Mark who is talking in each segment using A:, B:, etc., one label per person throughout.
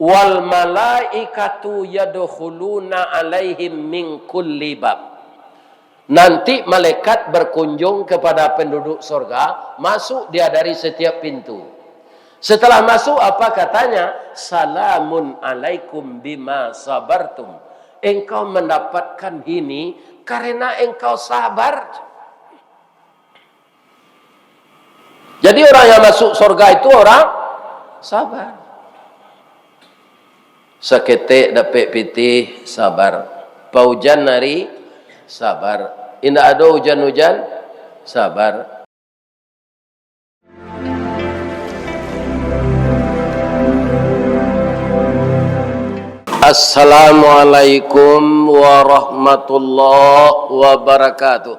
A: Wal malaikatu yadkhuluna alaihim min kulli bab. Nanti malaikat berkunjung kepada penduduk surga, masuk dia dari setiap pintu. Setelah masuk apa katanya? Salamun alaikum bima sabartum. Engkau mendapatkan ini karena engkau sabar. Jadi orang yang masuk surga itu orang sabar. Seketik dapat pitih sabar. Paujan nari sabar. Indah ada hujan-hujan sabar. Assalamualaikum warahmatullahi wabarakatuh.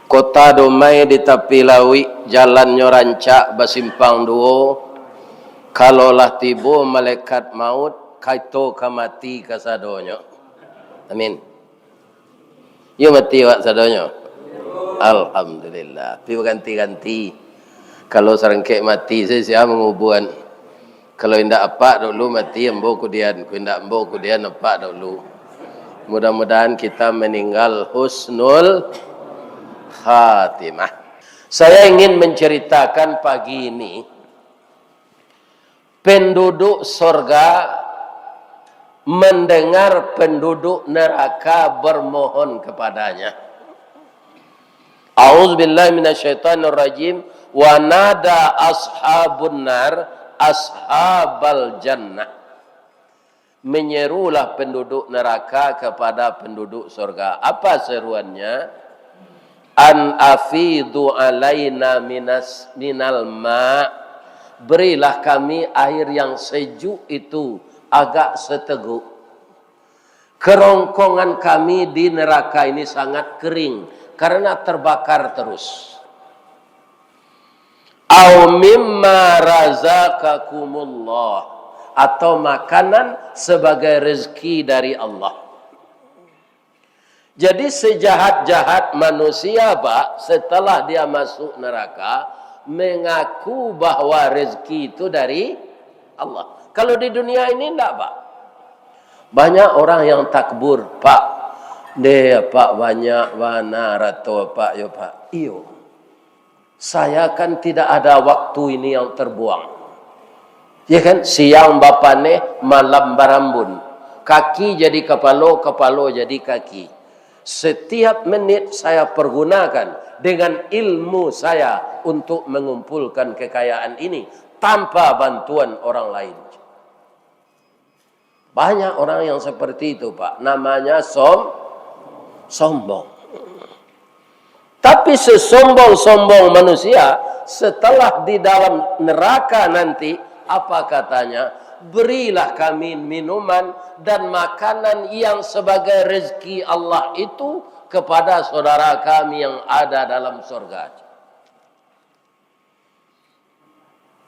A: Kota domai di tepi lawi, jalannya rancak basimpang duo. Kalaulah tiba malaikat maut, kaito kamati kasadonyo. Amin. You mati wak sadonyo. Alhamdulillah. Pi ganti-ganti. Kalau serengkek mati saya mengubuan. Kalau indak apa dulu mati embo kudian, ku indak embo kudian apa dulu. Mudah-mudahan kita meninggal husnul khatimah. Saya ingin menceritakan pagi ini penduduk surga mendengar penduduk neraka bermohon kepadanya. A'udzubillahi minasyaitonirrajim. Wa nada ashabun nar ashabal jannah. Menyerulah penduduk neraka kepada penduduk surga. Apa seruannya? An afidu alaina minal ma. Berilah kami air yang sejuk itu agak seteguk. Kerongkongan kami di neraka ini sangat kering karena terbakar terus. Au mimma razaqakumullah, atau makanan sebagai rezeki dari Allah. Jadi sejahat-jahat manusia Pak, setelah dia masuk neraka mengaku bahwa rezeki itu dari Allah. Kalau di dunia ini enggak Pak. Banyak orang yang takbur, Pak. Dia Pak banyak wana rato Pak yo Pak. Iyo. Saya kan tidak ada waktu ini yang terbuang. Ya kan? Siang bapane, malam barambun. Kaki jadi kepala, kepala jadi kaki. Setiap menit saya pergunakan dengan ilmu saya untuk mengumpulkan kekayaan ini tanpa bantuan orang lain. Banyak orang yang seperti itu Pak. Namanya sombong. Tapi sesombong-sombong manusia setelah di dalam neraka nanti apa katanya? Berilah kami minuman dan makanan yang sebagai rezeki Allah itu kepada saudara kami yang ada dalam surga.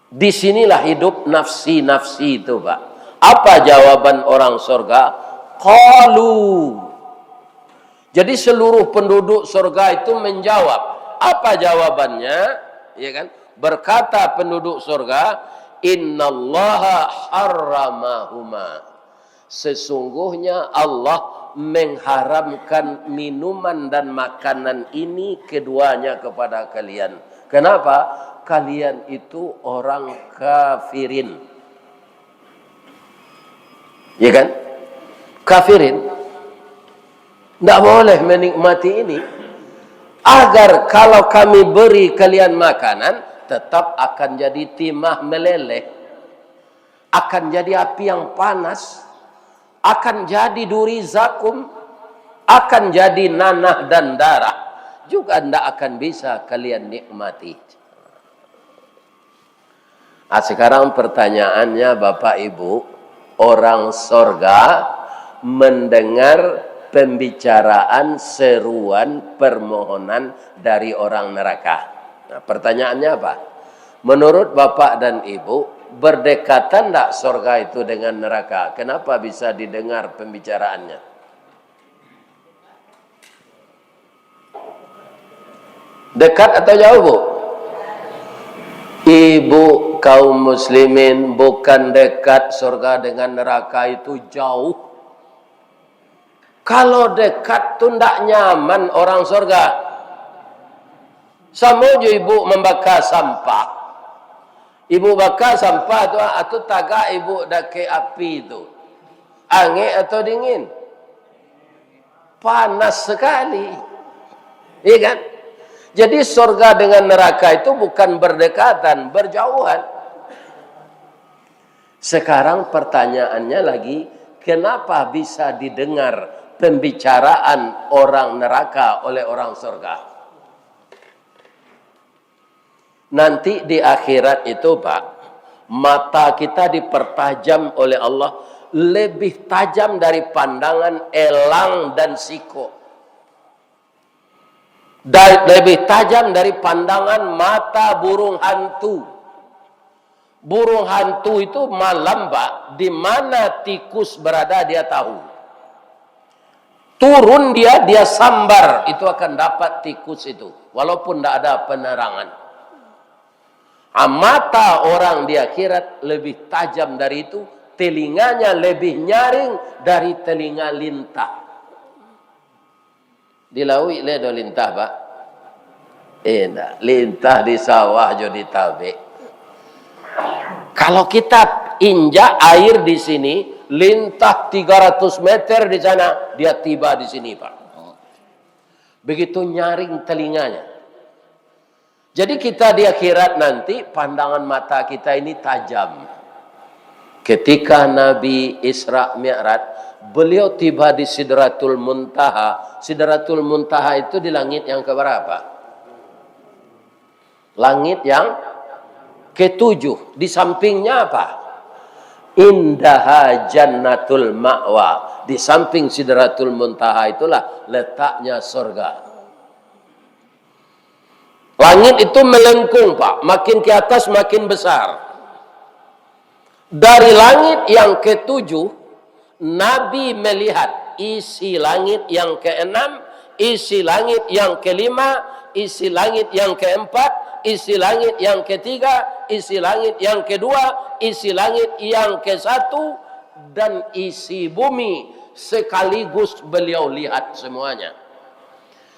A: Disinilah hidup nafsi-nafsi itu Pak. Apa jawaban orang surga? Qalu. Jadi seluruh penduduk surga itu menjawab. Apa jawabannya? Ya kan? Berkata penduduk surga, innallaha harramahuma. Sesungguhnya Allah mengharamkan minuman dan makanan ini keduanya kepada kalian. Kenapa? Kalian itu orang kafirin. Ya kan? Kafirin. Tidak boleh menikmati ini. Agar kalau kami beri kalian makanan, tetap akan jadi timah meleleh. Akan jadi api yang panas. Akan jadi duri zakum. Akan jadi nanah dan darah. Juga tidak akan bisa kalian nikmati. Nah, sekarang pertanyaannya Bapak Ibu. Orang surga mendengar pembicaraan, seruan, permohonan dari orang neraka. Nah, pertanyaannya apa? Menurut Bapak dan Ibu, berdekatan tidak surga itu dengan neraka? Kenapa bisa didengar pembicaraannya? Dekat atau jauh Bu? Ibu kaum muslimin, bukan dekat surga dengan neraka itu jauh. Kalau dekat tu ndak nyaman orang surga. Sama je ibu membakar sampah. Ibu bakar sampah tu atau tagak ibu dak ke api tu. Angin atau dingin? Panas sekali. Iya kan? Jadi surga dengan neraka itu bukan berdekatan, berjauhan. Sekarang pertanyaannya lagi, kenapa bisa didengar pembicaraan orang neraka oleh orang surga? Nanti di akhirat itu Pak, mata kita dipertajam oleh Allah lebih tajam dari pandangan elang dan siko. Lebih tajam dari pandangan mata burung hantu. Burung hantu itu malam Pak, di mana tikus berada dia tahu. Turun dia sambar, itu akan dapat tikus itu, walaupun tidak ada penerangan. Mata orang di akhirat lebih tajam dari itu, telinganya lebih nyaring dari telinga lintah. Dilawi le do lintah Pak. Enggak, lintah di sawah jadi tabe. Kalau kita injak air di sini, lintah 300 meter di sana, dia tiba di sini Pak. Begitu nyaring telinganya. Jadi kita di akhirat nanti pandangan mata kita ini tajam. Ketika Nabi Isra Mi'raj, beliau tiba di Sidratul Muntaha. Sidratul Muntaha itu di langit yang keberapa? Langit yang ketujuh. Di sampingnya apa? Indaha Jannatul Ma'wa. Di samping Sidratul Muntaha itulah letaknya surga. Langit itu melengkung Pak, makin ke atas makin besar. Dari langit yang ketujuh, Nabi melihat isi langit yang keenam, isi langit yang kelima, isi langit yang keempat, isi langit yang ketiga, isi langit yang kedua, isi langit yang ke-1, dan isi bumi sekaligus beliau lihat semuanya.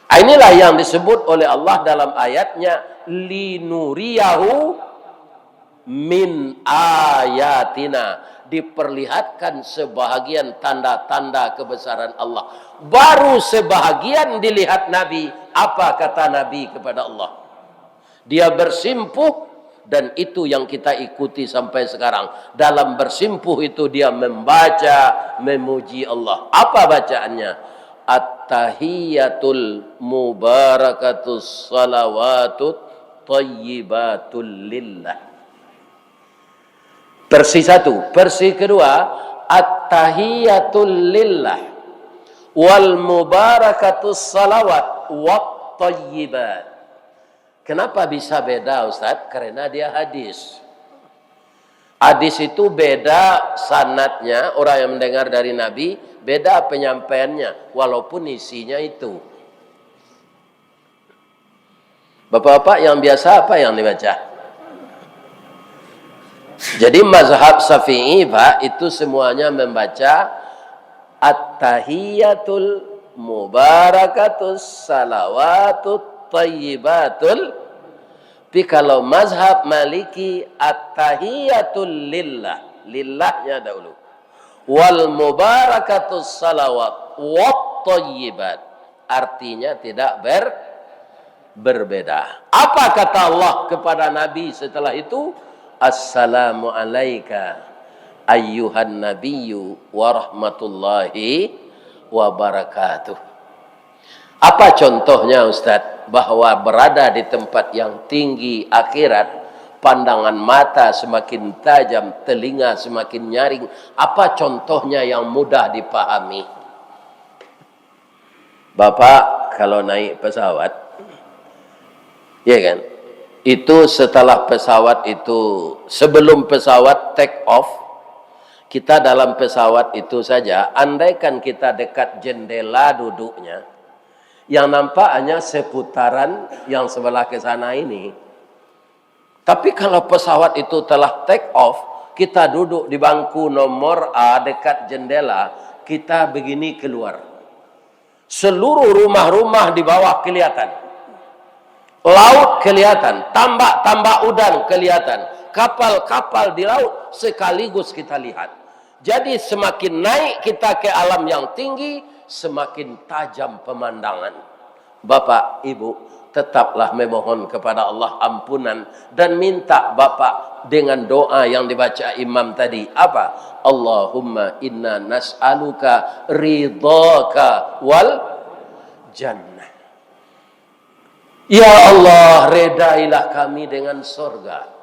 A: Inilah yang disebut oleh Allah dalam ayatnya, linuriyahu min ayatina, diperlihatkan sebahagian tanda-tanda kebesaran Allah. Baru sebahagian dilihat Nabi. Apa kata Nabi kepada Allah? Dia bersimpuh, dan itu yang kita ikuti sampai sekarang. Dalam bersimpuh itu dia membaca, memuji Allah. Apa bacaannya? At-tahiyyatul mubarakatus salawatut thayyibatul lillah. Versi 1. Versi kedua, at-tahiyyatul lillah wal mubarakatus salawat wat thayyibat. Kenapa bisa beda Ustaz? Karena dia hadis. Hadis itu beda sanadnya, orang yang mendengar dari Nabi, beda penyampaiannya, walaupun isinya itu. Bapak-bapak yang biasa apa yang dibaca? Jadi mazhab Syafi'i Pak, itu semuanya membaca at-tahiyyatul mubarakatus salawatut thayyibatul. Tapi kalau mazhab Maliki at-tahiyyatul lillah, lillahnya dahulu. Wal mubarakatus salawat wat thayyibat. Artinya tidak berbeda. Apa kata Allah kepada Nabi setelah itu? Assalamu alayka ayyuhan nabiyyu wa rahmatullahi wa barakatuh. Apa contohnya Ustaz? Bahwa berada di tempat yang tinggi akhirat, pandangan mata semakin tajam, telinga semakin nyaring. Apa contohnya yang mudah dipahami? Bapak kalau naik pesawat, ya kan? Itu setelah pesawat itu, sebelum pesawat take off, kita dalam pesawat itu saja, andaikan kita dekat jendela duduknya, yang nampak hanya seputaran yang sebelah ke sana ini. Tapi kalau pesawat itu telah take off, kita duduk di bangku nomor A dekat jendela, kita begini keluar. Seluruh rumah-rumah di bawah kelihatan. Laut kelihatan, tambak-tambak udang kelihatan. Kapal-kapal di laut sekaligus kita lihat. Jadi semakin naik kita ke alam yang tinggi, semakin tajam pemandangan. Bapak, Ibu, tetaplah memohon kepada Allah ampunan dan minta Bapak dengan doa yang dibaca imam tadi. Apa? Allahumma inna nas'aluka ridhaka wal jannah. Ya Allah, redailah kami dengan surga.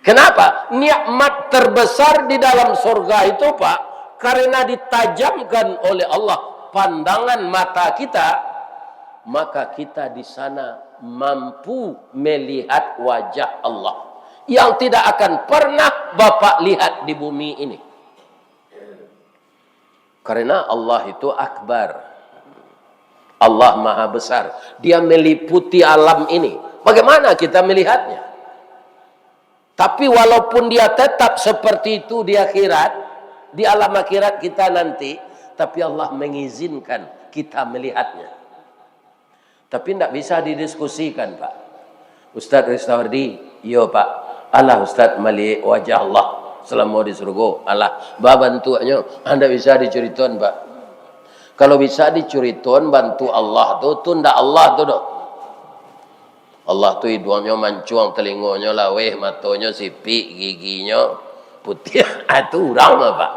A: Kenapa? Nikmat terbesar di dalam surga itu, Pak, karena ditajamkan oleh Allah pandangan mata kita, maka kita di sana mampu melihat wajah Allah yang tidak akan pernah Bapak lihat di bumi ini. Karena Allah itu akbar. Allah maha besar. Dia meliputi alam ini. Bagaimana kita melihatnya? Tapi walaupun dia tetap seperti itu di akhirat, di alam akhirat kita nanti, tapi Allah mengizinkan kita melihatnya. Tapi tidak bisa didiskusikan, Pak. Ustaz Ristawardi, yo Pak, Allah Ustaz melihat wajah Allah selama di surga. Allah, bantuannya, anda bisa diceritakan, Pak. Kalau bisa diceritakan bantu Allah tu, tunda Allah tu dok. Allah tu hidungnya mancuang, telinganya laweh, matanya sipik, giginya putih. Itu orang Pak.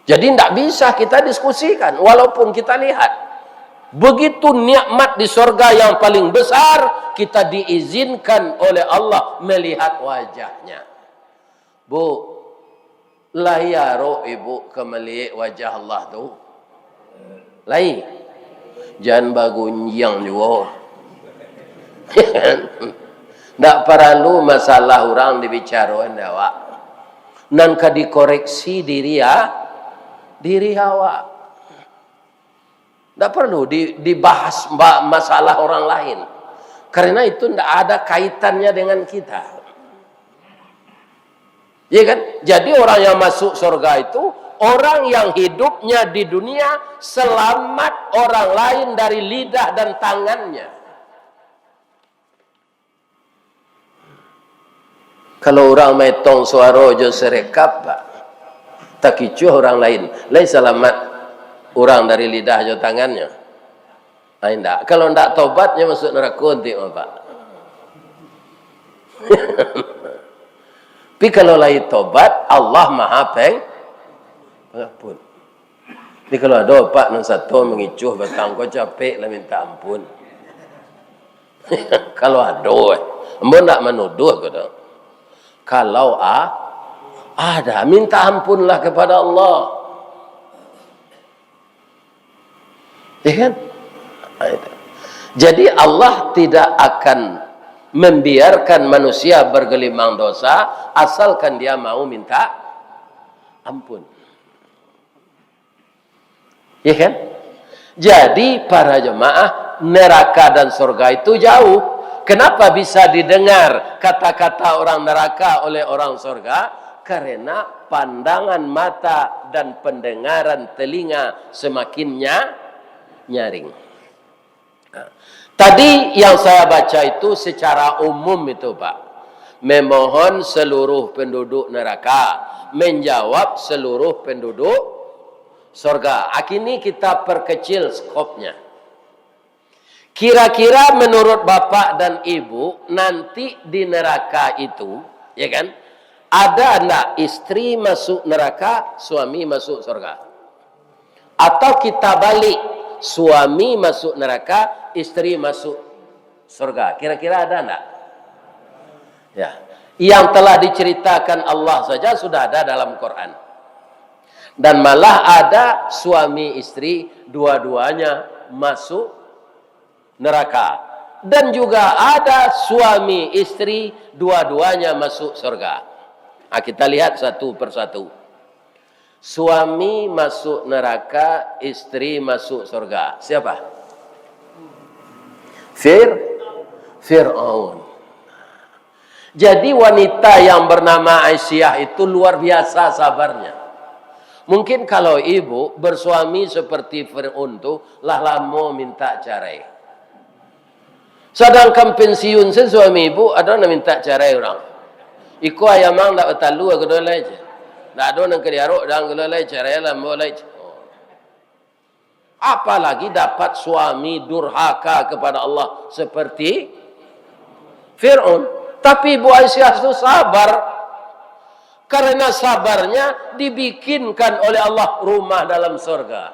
A: Jadi tidak bisa kita diskusikan walaupun kita lihat. Begitu nikmat di surga yang paling besar, kita diizinkan oleh Allah melihat wajahnya. Bu, layaro ibu kemelihat wajah Allah tu. Lai. Jangan bagunyang juga. Tak perlu masalah orang dibicarakan awak. Nanka dikoreksi diri awak. Tak perlu dibahas masalah orang lain. Karena itu tidak ada kaitannya dengan kita. Ya kan? Jadi orang yang masuk surga itu orang yang hidupnya di dunia selamat orang lain dari lidah dan tangannya. Kalau orang metong suara jo serekap, Pak, tak kicuh orang lain selamat orang dari lidah jo tangannya. Tidak. Kalau tidak tobatnya masuk neraka nanti, Pak. Tapi kalau lain tobat, Allah maha pengampun. Tapi kalau ada Pak yang satu mengicuh batang kau capek lah minta ampun. Kalau ada, mbak nak menuduh gitu. Kalau ada, minta ampunlah kepada Allah. Ya kan? Jadi Allah tidak akan membiarkan manusia bergelimang dosa asalkan dia mau minta ampun. Ya kan? Jadi para jemaah, neraka dan surga itu jauh. Kenapa bisa didengar kata-kata orang neraka oleh orang surga? Karena pandangan mata dan pendengaran telinga semakin nyaring. Nah, tadi yang saya baca itu secara umum itu, Pak. Memohon seluruh penduduk neraka menjawab seluruh penduduk surga. Kini kita perkecil skopnya. Kira-kira menurut Bapak dan Ibu nanti di neraka itu, ya kan? Ada enggak istri masuk neraka, suami masuk surga? Atau kita balik, suami masuk neraka, istri masuk surga? Kira-kira ada enggak? Ya. Yang telah diceritakan Allah saja sudah ada dalam Quran. Dan malah ada suami istri dua-duanya masuk neraka. Dan juga ada suami istri dua-duanya masuk surga. Nah, kita lihat satu persatu. Suami masuk neraka, istri masuk surga. Siapa? Fir'aun. Jadi wanita yang bernama Aisyah itu luar biasa sabarnya. Mungkin kalau ibu bersuami seperti Fir'aun tu lah lama minta cerai. Sedangkan pensiun suami ibu ada nak minta cerai orang. Iku ayamang tak betalu aku dah lagi. Tak ada nak kediarok dan kalau lagi cerai lah boleh. Apalagi dapat suami durhaka kepada Allah seperti Fir'aun. Tapi Ibu Aisyah itu sabar. Karena sabarnya dibikinkan oleh Allah rumah dalam surga.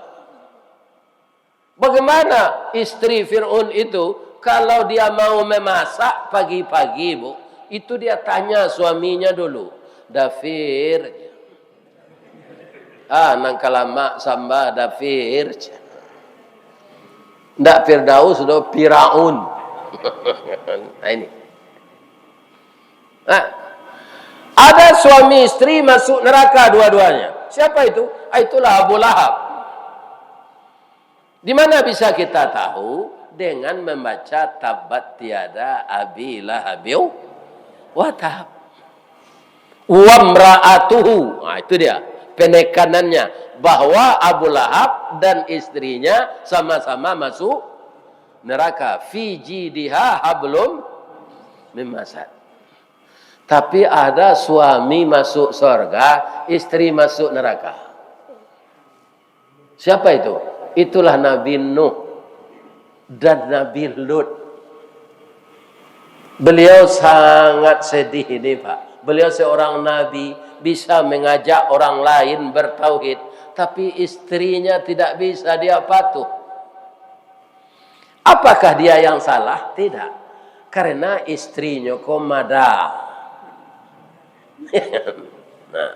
A: Bagaimana istri Fir'aun itu kalau dia mau memasak pagi-pagi, Bu, itu dia tanya suaminya dulu. Dafir. Nang kalama samba dafir. Ndak Firdaus sudah Firaun. Nah ini. Ada suami istri masuk neraka dua-duanya. Siapa itu? Itulah Abu Lahab. Di mana bisa kita tahu? Dengan membaca tabat tiada abi lahabiu wa tahab. Wa mra'atuhu. Nah, itu dia penekanannya bahwa Abu Lahab dan istrinya sama-sama masuk neraka. Fi jidiha hablum min masad. Tapi ada suami masuk surga, istri masuk neraka. Siapa itu? Itulah Nabi Nuh dan Nabi Lut. Beliau sangat sedih ini, Pak. Beliau seorang Nabi, bisa mengajak orang lain bertauhid, tapi istrinya tidak bisa, dia patuh. Apakah dia yang salah? Tidak. Karena istrinya komada. Nah,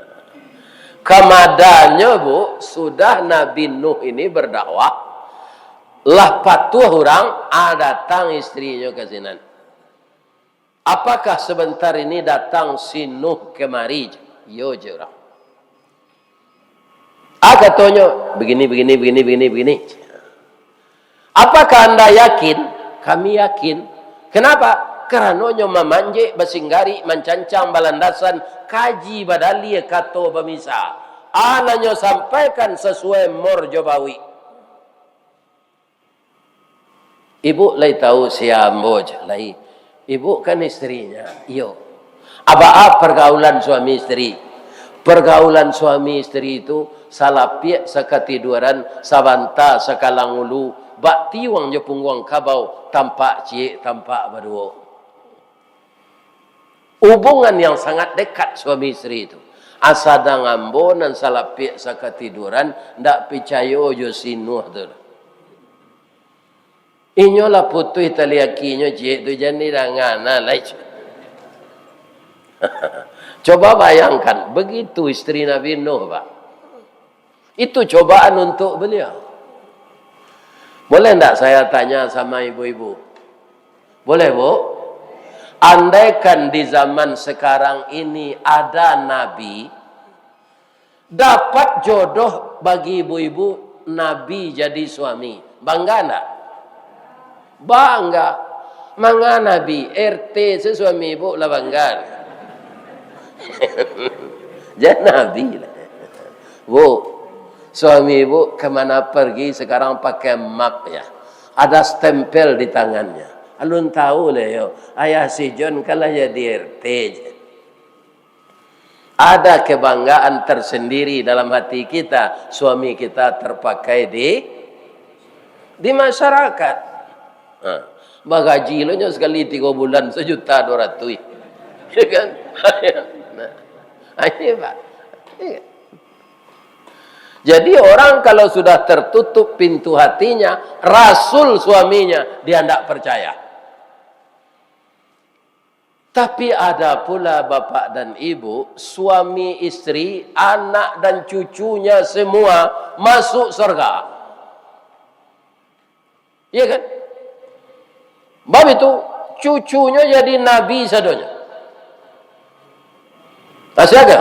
A: kemadanya, Bu, sudah Nabi Nuh ini berdakwah, lah patuh orang, datang istrinya ke sini. Apakah sebentar ini datang si Nuh kemari? Yo je orang. Katanya begini. Apakah anda yakin? Kami yakin. Kenapa? Kerana memanjik, bersinggari, mencancang balandasan, kaji badali kato bamisa. Anaknya sampaikan sesuai morjobawi. Ibu lai tahu siapa lai. Ibu kan istrinya. Iyo. Apa pergaulan suami istri? Pergaulan suami istri itu salapiak sekatiduran, sabanta sekalang ulu, bak tiwang je pungguang kabau, tampak cik, tampak berdua. Hubungan yang sangat dekat suami istri itu. Asadang ambon dan salapik sakatiduran, ndak percaya jo sinuh tu. Inyolah putuh taliakinya cik tu jani dangana lai. Coba bayangkan, begitu istri Nabi Nuh, Pak. Itu cobaan untuk beliau. Boleh ndak saya tanya sama ibu-ibu? Boleh, Bu? Andaikan di zaman sekarang ini ada Nabi, dapat jodoh bagi ibu-ibu, Nabi jadi suami. Bangga enggak? Bangga. Mangga Nabi, RT sesuami ibu lah bangga. Jadi Nabi lah. Bu, suami ibu kemana pergi sekarang pakai map ya. Ada stempel di tangannya. Alun tahu lah yo, ayah si John kalau jadi RT. Ada kebanggaan tersendiri dalam hati kita, suami kita terpakai di masyarakat. Bagaji lo nya sekali 3 bulan 1.200.000. Ya kan? Nah, ini Pak. Jadi orang kalau sudah tertutup pintu hatinya, Rasul suaminya, dia tidak percaya. Tapi ada pula bapak dan ibu, suami istri, anak dan cucunya semua masuk surga. Iya kan? Bab itu cucunya jadi nabi sadonya. Asyaka?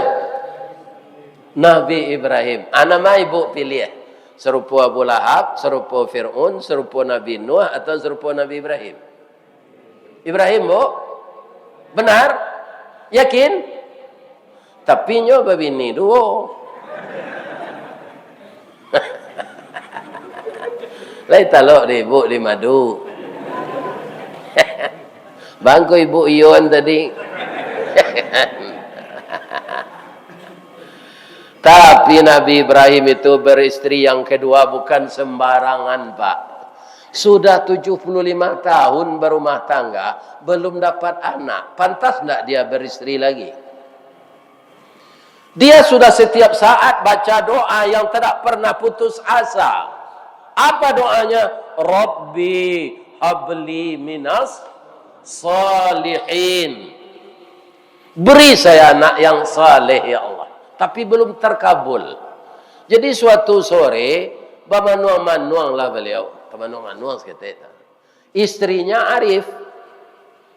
A: Nabi Ibrahim. Nama ibu pilih. Serupa Abu Lahab, serupa Fir'aun, serupa Nabi Nuh atau serupa Nabi Ibrahim. Ibrahim, Bu? Benar? Yakin? Tapi nyoba bini dua. Lai talok di ibu di madu. Bangku ibu Ion tadi. Tapi Nabi Ibrahim itu beristri yang kedua bukan sembarangan, Pak. Sudah 75 tahun berumah tangga, belum dapat anak. Pantas enggak dia beristri lagi? Dia sudah setiap saat baca doa yang tidak pernah putus asa. Apa doanya? Rabbi habli minas salihin. Beri saya anak yang saleh ya Allah. Tapi belum terkabul. Jadi suatu sore, bamanuang-manuang lah beliau. Manuang seketika. Istrinya Arif.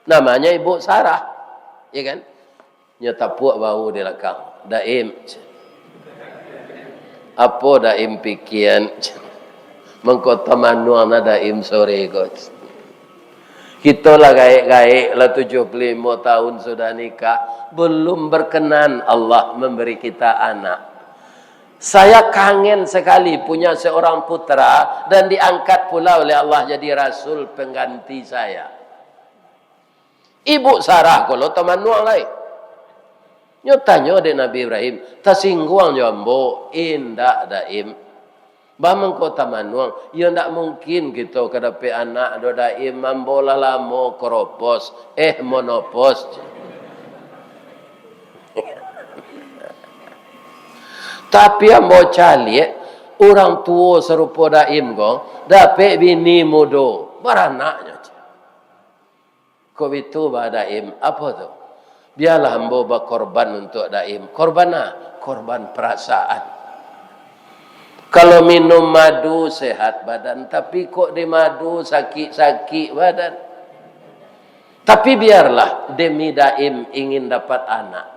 A: Namanya Ibu Sarah. Ya kan? Nyata puak bau di belakang. Daim. Apa daim pikian? Mengkota manuang na daim sore kot. Kita lah gaik-gaik lah 75 tahun sudah nikah. Belum berkenan Allah memberi kita anak. Saya kangen sekali punya seorang putra. Dan diangkat pula oleh Allah jadi rasul pengganti saya. Ibu Sarah kalau teman nuang lain. Nyotanya de Nabi Ibrahim. Tasingguang jambo. Indah daim. Bamang kota manuang, ya ndak mungkin gitu kedapi anak do daim mambola lamo koropos, monopos. Tapi yang mau cali, orang tua serupa daim gong, dapat bini mudo, beranaknya. Kau itu bah daim, apa tu? Biarlah hamba berkorban untuk daim. Korban apa? Korban perasaan. Kalau minum madu sehat badan, tapi kok di madu sakit-sakit badan. Tapi biarlah demi daim ingin dapat anak.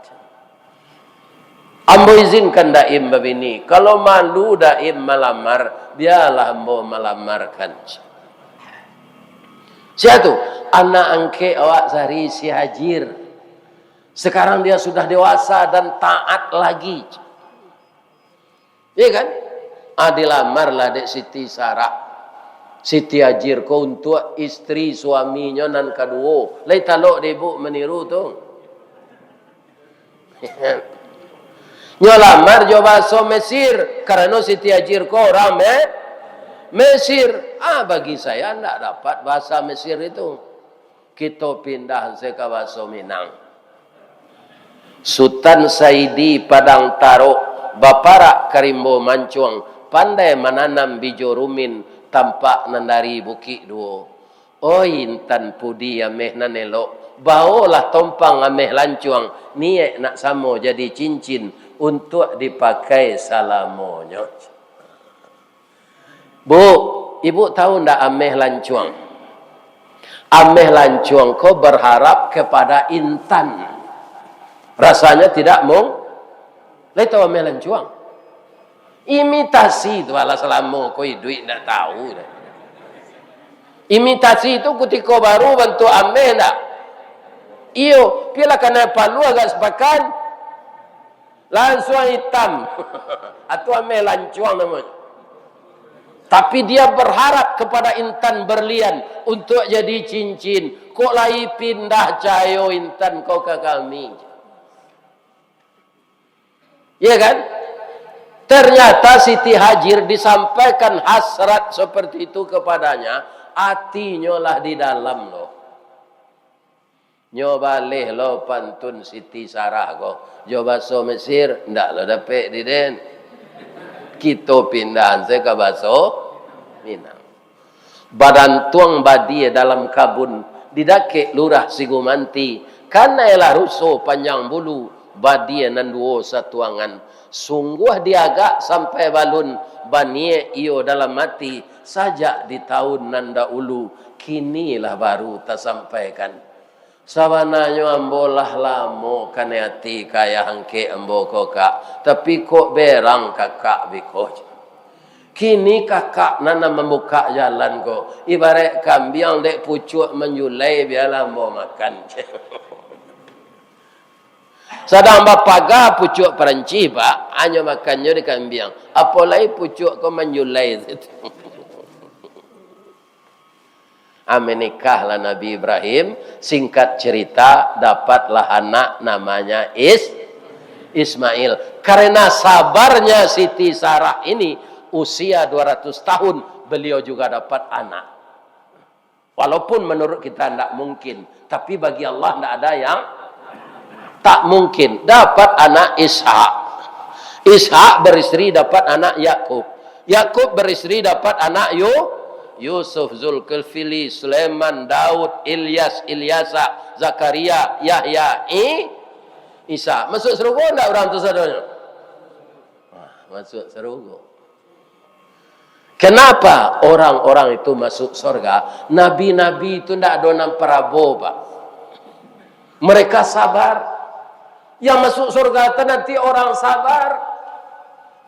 A: Ambo izinkan daim babini. Kalau malu daim melamar, biarlah ambo melamarkan. Siapa tu? Anak angke awak sari si Hajir. Sekarang dia sudah dewasa dan taat lagi. Iya kan? Dilamarlah dek Siti Sarah. Siti Hajir ko untuk istri suaminya nan kedua. Lai talok de ibu meniru tu. Nyolamar jo bahasa Mesir karena Siti Hajir ko orang Mesir. Bagi saya tidak dapat bahasa Mesir itu. Kita pindah ke bahasa Minang. Sultan Saidi Padang Taro Baparak Karimbo Mancuang pandai menanam bijo rumin tampak nandari bukit duo. Oh intan pudi ameh nanelo. Baolah tompang ameh lancuang. Niat nak samo jadi cincin untuk dipakai salamonyo. Bu, ibu tahu ndak ameh lancuang? Ameh lancuang kau berharap kepada intan. Rasanya tidak mau. Lai tahu ameh lancuang? Imitasi itu ala selama koi duit tak tahu dah. Imitasi itu ketika baru bantu ameh tak. Iyo, pila kena palu agak sepakan. Langsung hitam. Atau ameh lancuang namanya. Tapi dia berharap kepada intan berlian untuk jadi cincin. Kok lai pindah cayo intan kau ke kami. Ya kan? Ternyata Siti Hajir disampaikan hasrat seperti itu kepadanya. Hatinya lah di dalam loh. Nyoba leh lo pantun Siti Sarah ko. Coba so Mesir. Ndak lo dapat di den. Kita pindahan ke baso Minang. Badan tuang badie dalam kabun. Didake lurah Sigumanti. Karena elah rusuh panjang bulu. Badie nanduo satuangan. Sungguh diagak sampai balun banie iyo dalam mati sajak di tahun nanda ulu kinilah baru tak sampaikan. Sabananya ambolah lamo kaneati kaya hangke ambo kokak tapi kok berang kakak biko. Kini kakak nana membuka jalan ko. Ibarat kambing dek pucuk menjulai biarlah mau makan. Sedang bapaga pucuk peranci pak, hanya makannya di kambing. Apalagi pucuk ko menjulai. Menikahlah Nabi Ibrahim. Singkat cerita, dapatlah anak namanya Ismail. Karena sabarnya Siti Sarah ini, usia 200 tahun, beliau juga dapat anak. Walaupun menurut kita tidak mungkin. Tapi bagi Allah tidak ada yang tak mungkin. Dapat anak Ishak. Ishak beristri dapat anak Yakub. Yakub beristri dapat anak Yusuf, Zulkifli, Sulaiman, Daud, Ilyas, Ilyasa, Zakaria, Yahya, Isa. Masuk surga enggak orang tu saudara? Masuk surga. Kenapa orang-orang itu masuk surga? Nabi-nabi itu tidak ada nam Prabowo, Pak. Mereka sabar. Yang masuk surga itu nanti orang sabar.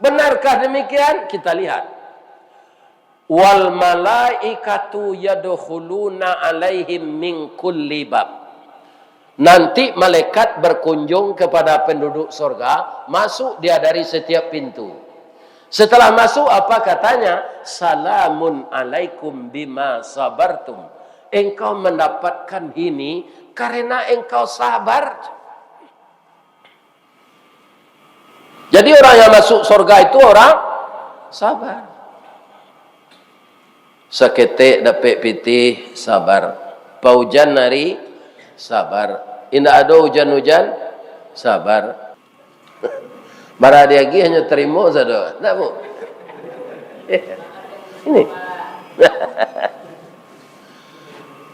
A: Benarkah demikian? Kita lihat. Wal malaikatu yadkhuluna alaihim min kulli bab. Nanti malaikat berkunjung kepada penduduk surga, masuk dia dari setiap pintu. Setelah masuk apa katanya? Salamun alaikum bima sabartum. Engkau mendapatkan ini karena engkau sabar. Jadi orang yang masuk surga itu orang sabar. Seketik dapat pitih, sabar. Paujan nari, sabar. Indah ada hujan-hujan, sabar. Baradiagi hanya terima saja. Tak bu? Ini.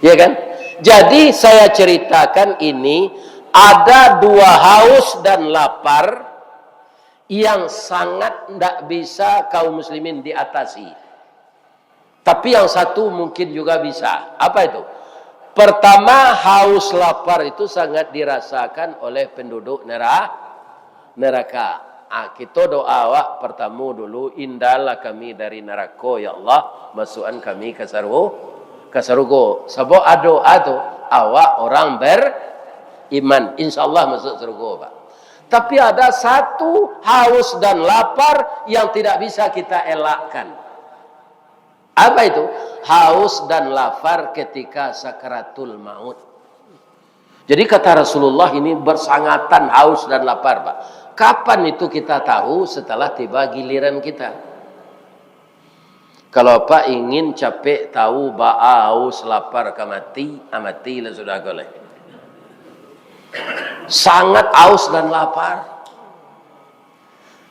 A: Ya kan? Jadi saya ceritakan ini, ada dua haus dan lapar yang sangat tidak bisa kaum muslimin diatasi. Tapi yang satu mungkin juga bisa. Apa itu? Pertama, haus lapar itu sangat dirasakan oleh penduduk neraka. Kita doa awak pertama dulu, indahlah kami dari neraka ya Allah, masukkan kami ke surga. Sebab doa tu awak orang beriman, insyaallah masuk surga, Pak. Tapi ada satu haus dan lapar yang tidak bisa kita elakkan. Apa itu? Haus dan lapar ketika sakaratul maut. Jadi kata Rasulullah ini bersangatan haus dan lapar, Pak. Kapan itu kita tahu? Setelah tiba giliran kita. Kalau Pak ingin capek tahu haus lapar ke mati, amati lah sudah boleh. Sangat haus dan lapar.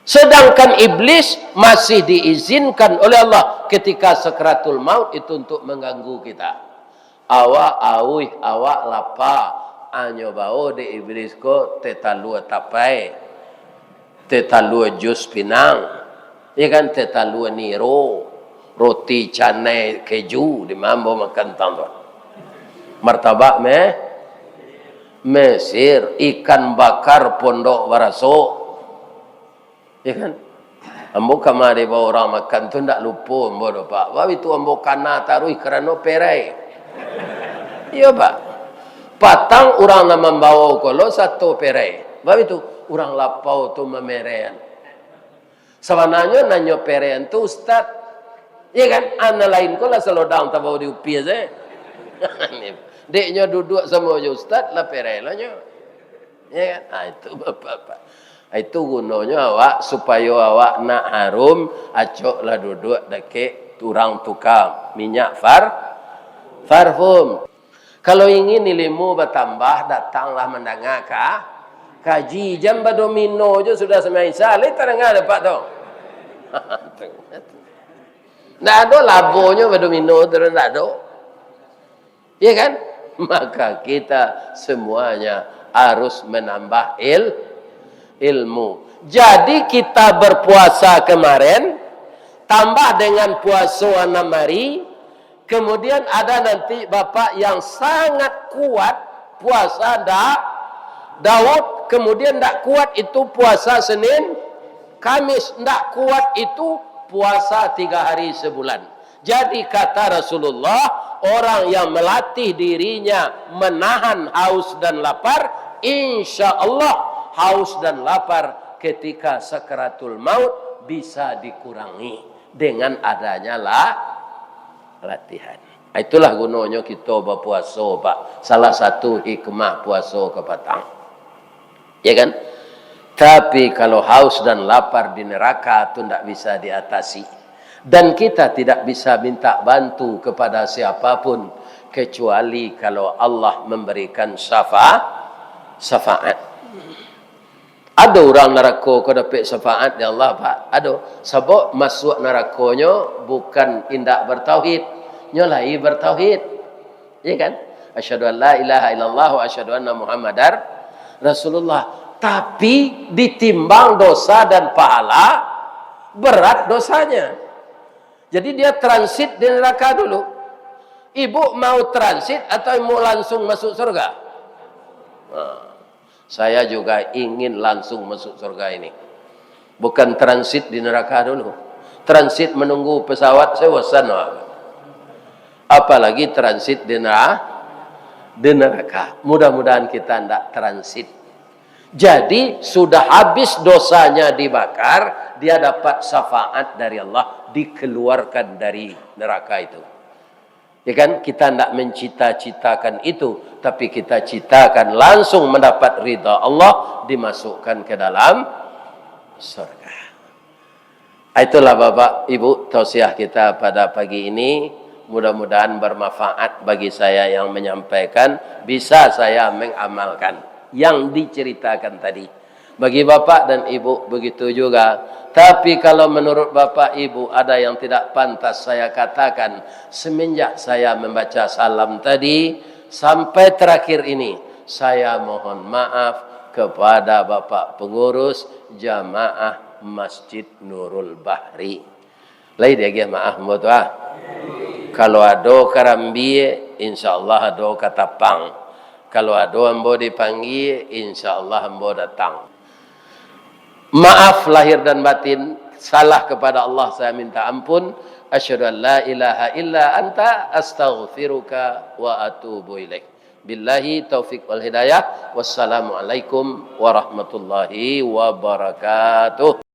A: Sedangkan iblis masih diizinkan oleh Allah ketika sakaratul maut itu untuk mengganggu kita. Awak awih, awak lapar, anyo bau de iblis ko tetalua tapai. Tetalua jus pinang, ya kan, tetalua niro, roti canai keju di mambo makan tanpa, martabak Mesir, ikan bakar pondok Waraso, ya kan, ambo kamari bawa orang makan tu ndak lupa ambo Pak, wah itu ambo kana taruh kerana perai, iya Pak, patang orang nama membawa kalau satu perai, wah itu orang lapau tu memerean. Sebenarnya nanyo perean tu Ustaz. Ya kan? Ana lain ko lah selodang tabau di upi aja. Deknya duduk sama Ustaz lah perean lah nyo. Ya kan? Itu Bapak. Itu gunanya awak supaya awak nak harum, acok lah duduk deke turang tukang minyak parfum. Kalau ingin ilmu bertambah, datanglah mendengar kaji jam domino je sudah semain salih terengah dapat tu. Tak ada labonya domino terus tak ada. Ya kan? Maka kita semuanya harus menambah ilmu. Jadi kita berpuasa kemarin, tambah dengan puasa 6 hari, kemudian ada nanti Bapak yang sangat kuat puasa Daud, kemudian tidak kuat itu puasa Senin, Kamis, tidak kuat itu puasa 3 hari sebulan. Jadi kata Rasulullah, orang yang melatih dirinya menahan haus dan lapar, insya Allah haus dan lapar ketika sakaratul maut bisa dikurangi dengan adanya latihan. Itulah gunanya kita berpuasa, Pak. Salah satu hikmah puasa ke petang. Ya kan? Tapi kalau haus dan lapar di neraka itu tidak bisa diatasi. Dan kita tidak bisa minta bantu kepada siapapun kecuali kalau Allah memberikan syafaat. Ada orang neraka kau dapat syafaat ya Allah, Pak. Ada. Sebab masuk nerakanya bukan indak bertauhid, nyolai bertauhid. Ya kan? Asyhadu an la ilaha illallah wa asyhadu anna Muhammadar Rasulullah. Tapi ditimbang dosa dan pahala, berat dosanya. Jadi dia transit di neraka dulu. Ibu mau transit atau mau langsung masuk surga? Saya juga ingin langsung masuk surga ini. Bukan transit di neraka dulu. Transit menunggu pesawat saya bosan. Apalagi transit di neraka. Mudah-mudahan kita tidak transit. Jadi sudah habis dosanya dibakar, dia dapat syafaat dari Allah, dikeluarkan dari neraka itu. Ya kan? Kita tidak mencita-citakan itu, tapi kita citakan langsung mendapat ridha Allah, dimasukkan ke dalam surga. Itulah Bapak Ibu tausiah kita pada pagi ini. Mudah-mudahan bermanfaat bagi saya yang menyampaikan, bisa saya mengamalkan yang diceritakan tadi. Bagi Bapak dan Ibu begitu juga. Tapi kalau menurut Bapak Ibu ada yang tidak pantas saya katakan semenjak saya membaca salam tadi sampai terakhir ini, saya mohon maaf kepada Bapak pengurus jamaah Masjid Nurul Bahri. Lai dia maaf mbak. Kalau ada karambie, insyaallah ada katapang. Kalau ada ambo dipanggil, insyaallah ambo datang. Maaf lahir dan batin, salah kepada Allah saya minta ampun. Asyhadu an la ilaha illa anta astaghfiruka wa atubu ilaik. Billahi taufik wal hidayah. Wassalamualaikum warahmatullahi wabarakatuh.